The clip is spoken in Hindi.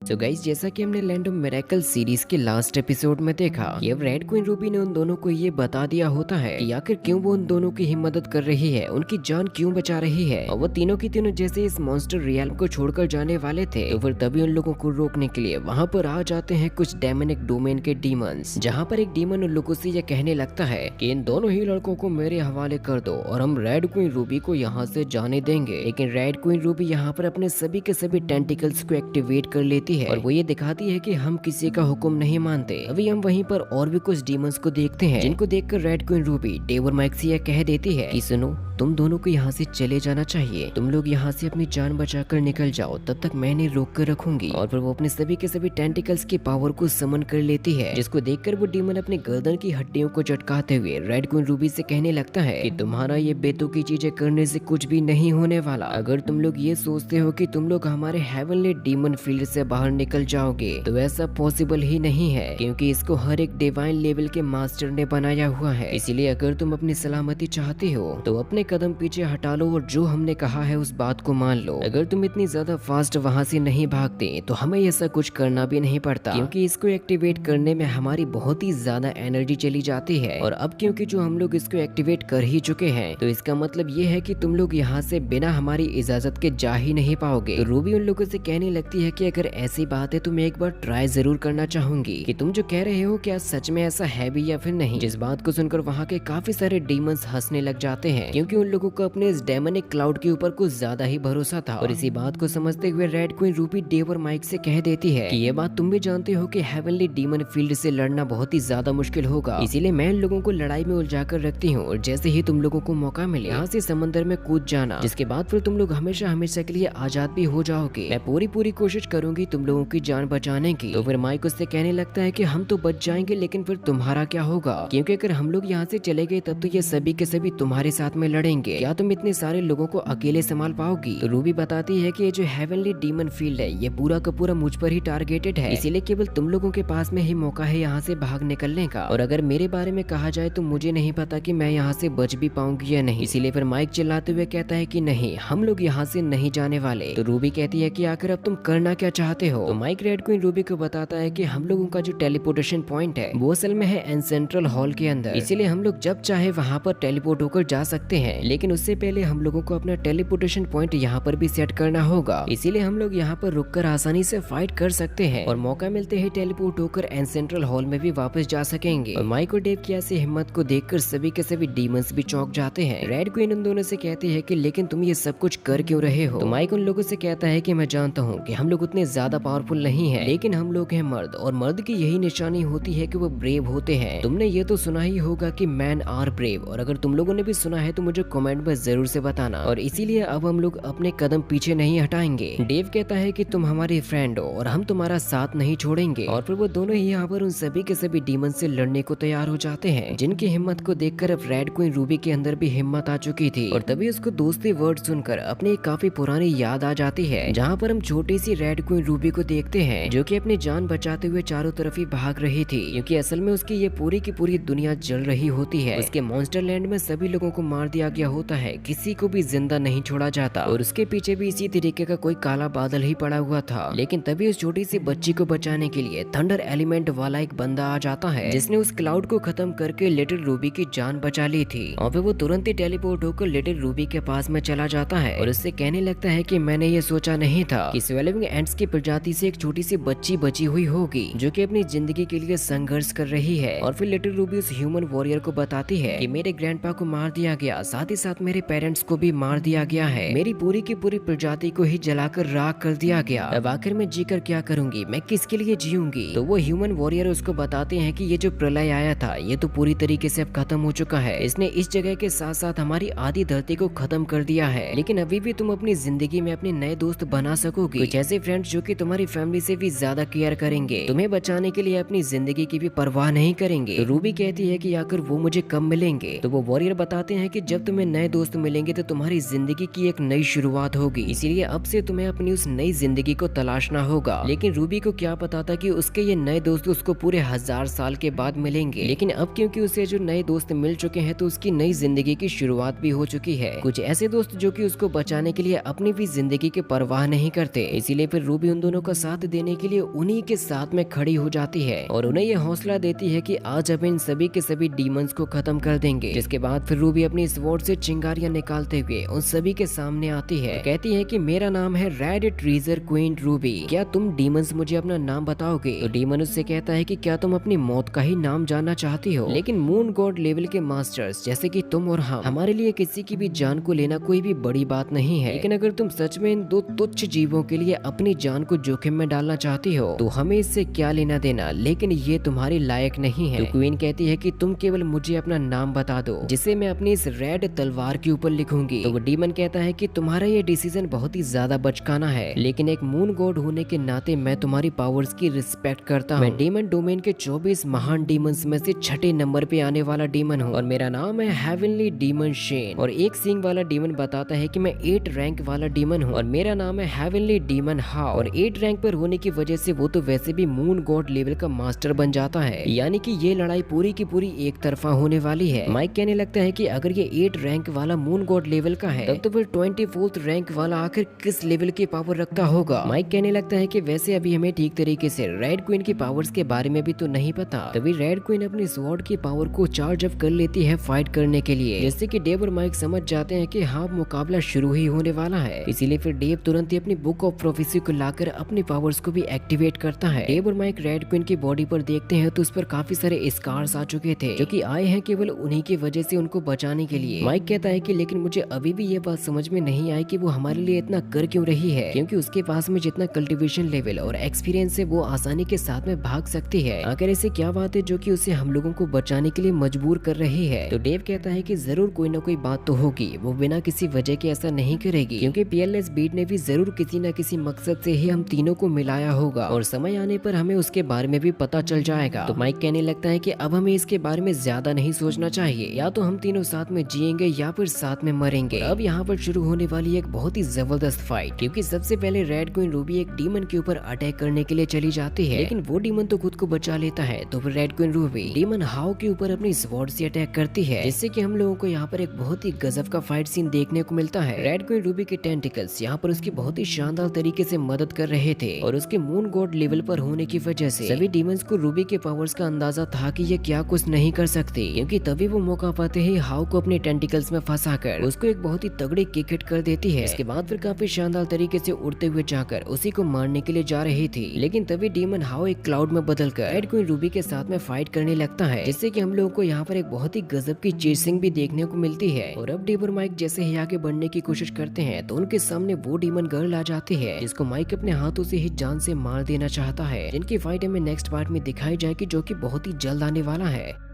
तो गाइस, जैसा कि हमने लैंड ऑफ मिरेकल सीरीज के लास्ट एपिसोड में देखा कि अब रेड क्वीन रूबी ने उन दोनों को ये बता दिया होता है कि आखिर क्यों वो उन दोनों की ही मदद कर रही है, उनकी जान क्यों बचा रही है। और वो तीनों की तीनों जैसे इस मॉन्स्टर रियल्म को छोड़कर जाने वाले थे तो फिर तभी उन लोगों को रोकने के लिए वहाँ पर आ जाते हैं कुछ डेमोनिक डोमेन के डीमंस, जहाँ पर एक डीमन उन लोगों से यह कहने लगता है कि इन दोनों ही लड़कों को मेरे हवाले कर दो और हम रेड क्वीन रूबी को यहाँ से जाने देंगे। लेकिन रेड क्वीन रूबी यहाँ पर अपने सभी के सभी टेंटिकल्स को एक्टिवेट कर लेती है और वो ये दिखाती है कि हम किसी का हुक्म नहीं मानते। अभी हम वहीं पर और भी कुछ डीमंस को देखते हैं, जिनको देखकर रेड क्वीन रूबी डेव और माइक से यह कह देती है कि सुनो, तुम दोनों को यहाँ से चले जाना चाहिए, तुम लोग यहाँ से अपनी जान बचाकर निकल जाओ, तब तक मैं इन्हें रोक कर रखूंगी। और फिर वो अपने सभी के सभी टेंटिकल्स की पावर को समन कर लेती है, जिसको देखकर वो डीमन अपने गर्दन की हड्डियों को चटकाते हुए रेड क्वीन रूबी से कहने लगता है कि तुम्हारा ये बेतुकी चीजें करने से कुछ भी नहीं होने वाला। अगर तुम लोग ये सोचते हो कि तुम लोग हमारे हेवनली डीमन फील्ड से बाहर निकल जाओगे तो ऐसा पॉसिबल ही नहीं है, क्योंकि इसको हर एक डिवाइन लेवल के मास्टर ने बनाया हुआ है। इसीलिए अगर तुम अपनी सलामती चाहते हो तो अपने कदम पीछे हटा लो और जो हमने कहा है उस बात को मान लो। अगर तुम इतनी ज्यादा फास्ट वहाँ से नहीं भागते तो हमें ऐसा कुछ करना भी नहीं पड़ता, क्योंकि इसको एक्टिवेट करने में हमारी बहुत ही ज्यादा एनर्जी चली जाती है। और अब क्योंकि जो हम लोग इसको एक्टिवेट कर ही चुके हैं तो इसका मतलब ये है कि तुम लोग यहाँ से बिना हमारी इजाजत के जा ही नहीं पाओगे। तो रूबी उन लोगों से कहने लगती है कि अगर ऐसी बात है तो मैं एक बार ट्राई जरूर करना चाहूंगी कि तुम जो कह रहे हो क्या सच में ऐसा है भी या फिर नहीं। जिस बात को सुनकर वहाँ के काफी सारे डीमंस हंसने लग जाते हैं, क्योंकि उन लोगों को अपने इस डेमोनिक क्लाउड के ऊपर कुछ ज्यादा ही भरोसा था। और इसी बात को समझते हुए रेड क्वीन रूबी डेव और माइक से कह देती है कि ये बात तुम भी जानते हो कि हेवनली डीमन फील्ड से लड़ना बहुत ही ज्यादा मुश्किल होगा, इसीलिए मैं इन लोगों को लड़ाई में उलझा कर रखती हूँ और जैसे ही तुम लोगों को मौका मिले यहाँ से समंदर में कूद जाना, जिसके बाद फिर तुम लोग हमेशा हमेशा के लिए आजाद भी हो जाओगे। मैं पूरी कोशिश करूंगी तुम लोगों की जान बचाने की। तो फिर माइक उससे कहने लगता है कि हम तो बच जाएंगे, लेकिन फिर तुम्हारा क्या होगा, क्योंकि अगर हम लोग यहाँ से चले गए तब तो ये सभी के सभी तुम्हारे साथ में लड़ेंगे। क्या तुम इतने सारे लोगों को अकेले संभाल पाओगी। तो रूबी बताती है कि ये जो हेवनली डीमन फील्ड है ये पूरा का पूरा मुझ पर ही टारगेटेड है, इसीलिए केवल तुम लोगों के पास में ही मौका है यहाँ से बाहर निकलने का। और अगर मेरे बारे में कहा जाए तो मुझे नहीं पता कि मैं यहाँ से बच भी पाऊंगी या नहीं। इसीलिए फिर माइक चिल्लाते हुए कहता है कि नहीं, हम लोग यहाँ से नहीं जाने वाले। तो रूबी कहती है कि आखिर अब तुम करना क्या चाहते हो। तो माइक रेड क्वीन रूबी को बताता है कि हम लोगों का जो टेलीपोर्टेशन पॉइंट है वो असल में है एंसेंट्रल हॉल के अंदर, इसीलिए हम लोग जब चाहे वहाँ पर टेलीपोर्ट होकर जा सकते हैं। लेकिन उससे पहले हम लोगों को अपना टेलीपोर्टेशन पॉइंट यहाँ पर भी सेट करना होगा, इसीलिए हम लोग यहाँ पर रुककर आसानी से फाइट कर सकते हैं और मौका मिलते ही टेलीपोर्ट होकर एंसेंट्रल हॉल में भी वापस जा सकेंगे। और माइक और डेव की ऐसी हिम्मत को देखकर सभी के सभी डीमंस भी चौंक जाते हैं। रेड क्वीन उन दोनों से कहती है कि लेकिन तुम ये सब कुछ कर क्यों रहे हो। तो माइक उन लोगों से कहता है कि मैं जानता हूँ कि हम लोग उतने ज्यादा पावरफुल नहीं है, लेकिन हम लोग हैं मर्द और मर्द की यही निशानी होती है कि वो ब्रेव होते हैं। तुमने ये तो सुना ही होगा कि मैन आर ब्रेव, और अगर तुम लोगों ने भी सुना है तो मुझे कमेंट में जरूर से बताना। और इसीलिए अब हम लोग अपने कदम पीछे नहीं हटाएंगे। डेव कहता है कि तुम हमारे फ्रेंड हो और हम तुम्हारा साथ नहीं छोड़ेंगे। और फिर वो दोनों ही यहाँ पर उन सभी के सभी डीमन से लड़ने को तैयार हो जाते हैं, जिनकी हिम्मत को देखकर अब रेड क्वीन रूबी के अंदर भी हिम्मत आ चुकी थी। और तभी उसको दोस्ती वर्ड सुनकर अपनी एक काफी पुरानी याद आ जाती है, जहाँ पर हम छोटी सी रेड क्वीन रूबी को देखते हैं जो कि अपनी जान बचाते हुए चारों तरफ ही भाग रही थी, क्योंकि असल में उसकी ये पूरी की पूरी दुनिया जल रही होती है। उसके मॉन्स्टर लैंड में सभी लोगों को मार दिया गया होता है, किसी को भी जिंदा नहीं छोड़ा जाता और उसके पीछे भी इसी तरीके का कोई काला बादल ही पड़ा हुआ था। लेकिन तभी उस छोटी सी बच्ची को बचाने के लिए थंडर एलिमेंट वाला एक बंदा आ जाता है, जिसने उस क्लाउड को खत्म करके लिटिल रूबी की जान बचा ली थी। और फिर वो तुरंत ही टेलीपोर्ट होकर लिटिल रूबी के पास में चला जाता है और उससे कहने लगता है कि मैंने ये सोचा नहीं था कि स्वेलिंग एंट्स की प्रजाति से एक छोटी सी बच्ची बची हुई होगी जो कि अपनी जिंदगी के लिए संघर्ष कर रही है। और फिर लिटिल रूबी उस ह्यूमन वॉरियर को बताती है कि मेरे ग्रैंडपा को मार दिया गया, साथ ही साथ मेरे पेरेंट्स को भी मार दिया गया है, मेरी पूरी की पूरी प्रजाति को ही जलाकर राख कर दिया गया। अब आखिर मैं जीकर क्या करूंगी, मैं किसके लिए जीऊंगी। तो वो ह्यूमन वॉरियर उसको बताते हैं कि ये जो प्रलय आया था ये तो पूरी तरीके से अब खत्म हो चुका है, इसने इस जगह के साथ साथ हमारी आधी धरती को खत्म कर दिया है, लेकिन अभी भी तुम अपनी जिंदगी में अपने नए दोस्त बना सकोगे, कुछ ऐसे फ्रेंड्स जो कि तुम्हारी फैमिली से भी ज्यादा केयर करेंगे, तुम्हें बचाने के लिए अपनी जिंदगी की भी परवाह नहीं करेंगे। तो रूबी कहती है कि आखिर वो मुझे कब मिलेंगे। तो वो वॉरियर बताते हैं कि जब तुम्हें नए दोस्त मिलेंगे तो तुम्हारी जिंदगी की एक नई शुरुआत होगी, इसीलिए अब से तुम्हें अपनी उस नई जिंदगी को तलाशना होगा। लेकिन रूबी को क्या पता था कि उसके ये नए दोस्त उसको पूरे 1000 साल के बाद मिलेंगे, लेकिन अब क्योंकि उसे जो नए दोस्त मिल चुके हैं तो उसकी नई जिंदगी की शुरुआत भी हो चुकी है। कुछ ऐसे दोस्त जो कि उसको बचाने के लिए अपनी भी जिंदगी की परवाह नहीं करते, इसीलिए फिर रूबी उन दोनों दोनों का साथ देने के लिए उन्हीं के साथ में खड़ी हो जाती है और उन्हें ये हौसला देती है कि आज हम इन सभी के सभी डीमंस को खत्म कर देंगे। जिसके बाद फिर रूबी अपनी स्वॉर्ड से चिंगारियां निकालते हुए उन सभी के सामने आती है, कहती है कि मेरा नाम है रेड ट्रीजर क्वीन रूबी, क्या तुम डीमंस मुझे अपना नाम बताओगे? तो डीमन उससे कहता है कि क्या तुम अपनी मौत का ही नाम जानना चाहती हो? लेकिन मून गॉड लेवल के मास्टर्स जैसे कि तुम और हम, हमारे लिए किसी की भी जान को लेना कोई भी बड़ी बात नहीं है, लेकिन अगर तुम सच में इन दो तुच्छ जीवों के लिए अपनी जान को जोखिम में डालना चाहती हो तो हमें इससे क्या लेना देना, लेकिन ये तुम्हारे लायक नहीं है। तो क्वीन कहती है कि तुम केवल मुझे अपना नाम बता दो जिसे मैं अपनी इस रेड तलवार के ऊपर लिखूंगी। तो वो डीमन कहता है कि तुम्हारा ये डिसीजन बहुत ही ज्यादा बचकाना है, लेकिन एक मून गॉड होने के नाते मैं तुम्हारी पावर्स की रिस्पेक्ट करता हूँ। मैं डीमन डोमेन के 24 महान डीमंस में से 6ठे नंबर पे आने वाला डीमन हूँ और मेरा नाम है हेवनली डीमन शेन। और एक सींग वाला डीमन बताता है कि मैं 8 रैंक वाला डीमन हूँ और मेरा नाम है हेवनली डीमन हाउ। और 8 रैंक पर होने की वजह से वो तो वैसे भी मून गॉड लेवल का मास्टर बन जाता है, यानी कि ये लड़ाई पूरी की पूरी एक तरफा होने वाली है। माइक कहने लगता है कि अगर ये 8 रैंक वाला मून गॉड लेवल का है तब तो फिर 24th रैंक वाला आखिर किस लेवल की पावर रखता होगा। माइक कहने लगता है कि वैसे अभी हमें ठीक तरीके से रेड क्वीन की पावर्स के बारे में भी तो नहीं पता। तभी रेड क्वीन अपनी स्वॉर्ड की पावर को चार्ज अप कर लेती है फाइट करने के लिए, जैसे कि डेव और माइक समझ जाते हैं कि हाँ मुकाबला शुरू ही होने वाला है। इसीलिए फिर डेव तुरंत ही अपनी बुक ऑफ प्रोफेसी को लाकर अपनी पावर्स को भी एक्टिवेट करता है। डेव और माइक रेड क्वीन की बॉडी पर देखते हैं तो उस पर काफी सारे स्कार्स आ चुके थे जो कि आए हैं केवल उन्हीं की वजह से उनको बचाने के लिए। माइक कहता है कि लेकिन मुझे अभी भी ये बात समझ में नहीं आई कि वो हमारे लिए इतना कर क्यों रही है, क्योंकि उसके पास में जितना कल्टीवेशन लेवल और एक्सपीरियंस है वो आसानी के साथ में भाग सकती है। आखिर ऐसे क्या बात है जो कि उसे हम लोगों को बचाने के लिए मजबूर कर रही है? तो डेव कहता है कि जरूर कोई ना कोई बात तो होगी, वो बिना किसी वजह के ऐसा नहीं करेगी, क्योंकि पीएलएस बीट ने भी जरूर किसी न किसी मकसद से ही हम तीनों को मिलाया होगा और समय आने पर हमें उसके बारे में भी पता चल जाएगा। तो माइक कहने लगता है कि अब हमें इसके बारे में ज्यादा नहीं सोचना चाहिए, या तो हम तीनों साथ में जिएंगे या फिर साथ में मरेंगे। अब यहाँ पर शुरू होने वाली एक बहुत ही जबरदस्त फाइट, क्योंकि सबसे पहले रेड क्वीन रूबी एक डीमन के ऊपर अटैक करने के लिए चली जाती है, लेकिन वो डीमन तो खुद को बचा लेता है। तो फिर red queen Ruby demon how के ऊपर अपनी स्वॉर्ड से अटैक करती है, जिससे कि हम लोगों को यहाँ पर एक बहुत ही गजब का फाइट सीन देखने को मिलता है। रेड क्वीन रूबी के टेंटिकल्स यहाँ पर उसकी बहुत ही शानदार तरीके से मदद कर रहे थे और उसके मून गॉड लेवल पर होने की वजह से सभी डीमंस को रूबी के पावर्स का अंदाजा था कि ये क्या कुछ नहीं कर सकती, क्योंकि तभी वो मौका पाते ही हाउ को अपने टेंटिकल्स में फंसाकर उसको एक बहुत ही तगड़ी किक हिट कर देती है। इसके बाद फिर काफी शानदार तरीके से उड़ते हुए जाकर उसी को मारने के लिए जा रही थी, लेकिन तभी डीमन हाउ एक क्लाउड में बदलकर रेड क्वीन रूबी के साथ में फाइट करने लगता है, जिससे कि हम लोगों को यहाँ पर एक बहुत ही गजब की चेसिंग भी देखने को मिलती है। और अब डेव और माइक जैसे ही आगे बढ़ने की कोशिश करते हैं तो उनके सामने वो डीमन गर्ल आ जाती है, जिसको माइक अपने हाथों से ही जान से मार देना चाहता है, जिनकी फाइट हमें नेक्स्ट पार्ट में दिखाई जाएगी, जो कि बहुत ही जल्द आने वाला है।